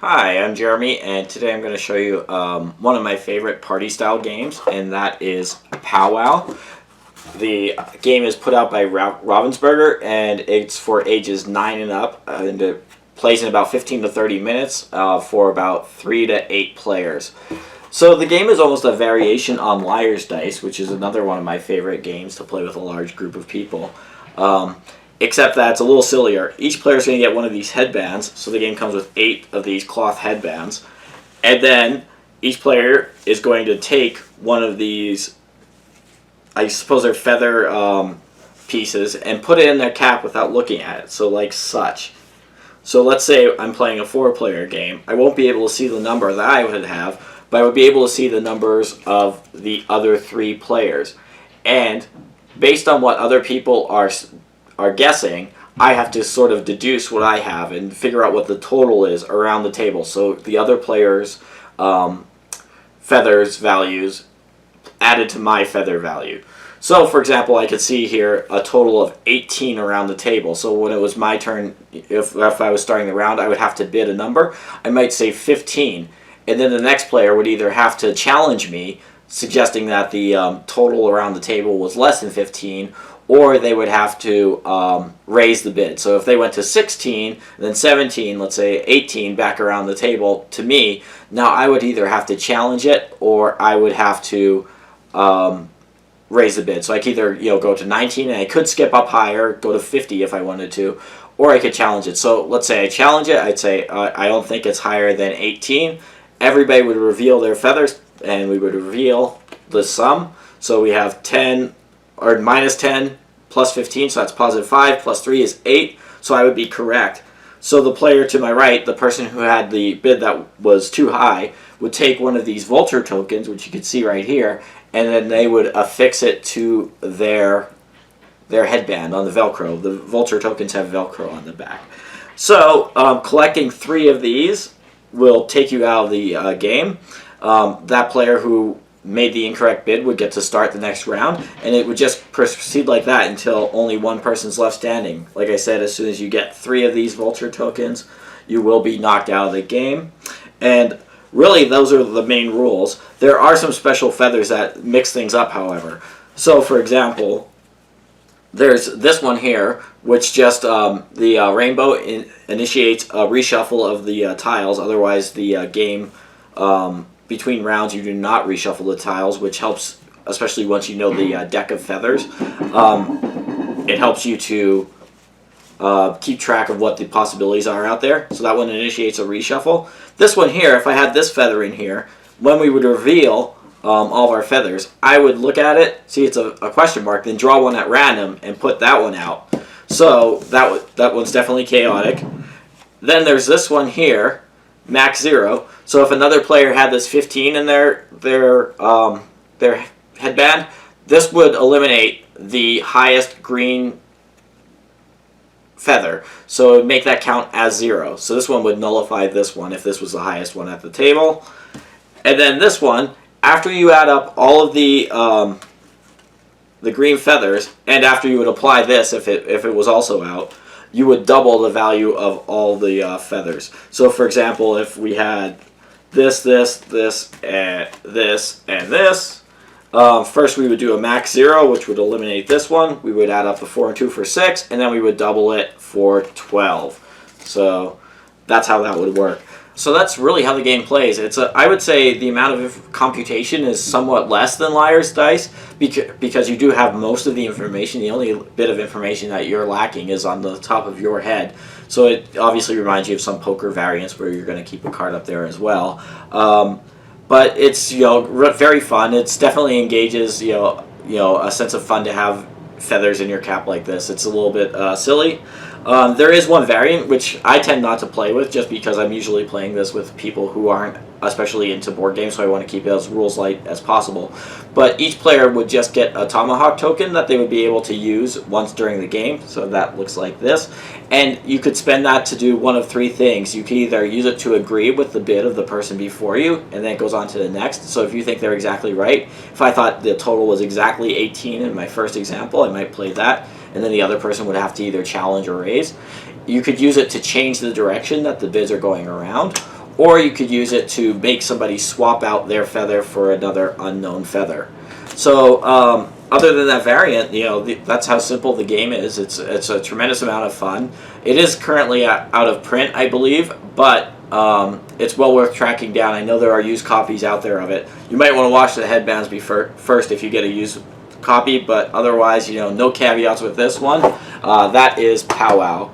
Hi, I'm Jeremy, and today I'm going to show you one of my favorite party-style games, and that is Pow Wow. The game is put out by Ravensburger, and it's for ages 9 and up, and it plays in about 15 to 30 minutes for about 3 to 8 players. So the game is almost a variation on Liar's Dice, which is another one of my favorite games to play with a large group of people. Except that it's a little sillier. Each player is going to get one of these headbands, so the game comes with 8 of these cloth headbands. And then each player is going to take one of these, I suppose they're feather pieces, and put it in their cap without looking at it, so like such. So let's say I'm playing a 4-player game. I won't be able to see the number that I would have, but I would be able to see the numbers of the other 3 players. And based on what other people are guessing, I have to sort of deduce what I have and figure out what the total is around the table. So the other players' feathers values added to my feather value. So, for example, I could see here a total of 18 around the table. So when it was my turn, if I was starting the round, I would have to bid a number. I might say 15. And then the next player would either have to challenge me, suggesting that the total around the table was less than 15, or they would have to raise the bid. So if they went to 16, then 17, let's say 18 back around the table to me, now I would either have to challenge it or I would have to raise the bid. So I could either go to 19 and I could skip up higher, go to 50 if I wanted to, or I could challenge it. So let's say I challenge it, I'd say I don't think it's higher than 18. Everybody would reveal their feathers and we would reveal the sum. So we have 10 or minus 10 plus 15, so that's positive 5, plus 3 is 8, so I would be correct. So the player to my right, the person who had the bid that was too high, would take one of these vulture tokens, which you can see right here, and then they would affix it to their headband on the Velcro. The vulture tokens have Velcro on the back. So collecting 3 of these will take you out of the game. That player who made the incorrect bid would get to start the next round, and it would just proceed like that until only one person's left standing. Like I said, as soon as you get 3 of these vulture tokens, you will be knocked out of the game. And really, those are the main rules. There are some special feathers that mix things up, however. So, for example, there's this one here, which just the rainbow initiates a reshuffle of the tiles. Otherwise, the game between rounds, you do not reshuffle the tiles, which helps, especially once you know the deck of feathers. It helps you to keep track of what the possibilities are out there. So that one initiates a reshuffle. This one here, if I had this feather in here, when we would reveal all of our feathers, I would look at it, see it's a question mark, then draw one at random and put that one out. So that one's definitely chaotic. Then there's this one here, max 0. So if another player had this 15 in their headband, this would eliminate the highest green feather. So it would make that count as 0. So this one would nullify this one if this was the highest one at the table. And then this one, after you add up all of the green feathers, and after you would apply this if it was also out, you would double the value of all the feathers. So for example, if we had this, and this, first we would do a max 0, which would eliminate this one. We would add up the 4 and 2 for 6, and then we would double it for 12. So that's how that would work. So that's really how the game plays. I would say the amount of computation is somewhat less than Liar's Dice because you do have most of the information. The only bit of information that you're lacking is on the top of your head. So it obviously reminds you of some poker variants where you're going to keep a card up there as well. But it's very fun. It's definitely engages a sense of fun to have feathers in your cap like this. It's a little bit silly. There is one variant which I tend not to play with just because I'm usually playing this with people who aren't especially into board games, so I want to keep it as rules light as possible. But each player would just get a tomahawk token that they would be able to use once during the game, so that looks like this. And you could spend that to do one of 3 things. You could either use it to agree with the bid of the person before you, and then it goes on to the next. So if you think they're exactly right, if I thought the total was exactly 18 in my first example, I might play that, and then the other person would have to either challenge or raise. You could use it to change the direction that the bids are going around, or you could use it to make somebody swap out their feather for another unknown feather. So other than that variant, you know, that's how simple the game is. It's a tremendous amount of fun. It is currently out of print, I believe, but it's well worth tracking down. I know there are used copies out there of it. You might want to watch the headbands first if you get a used copy, but otherwise, you know, no caveats with this one. That is Pow Wow.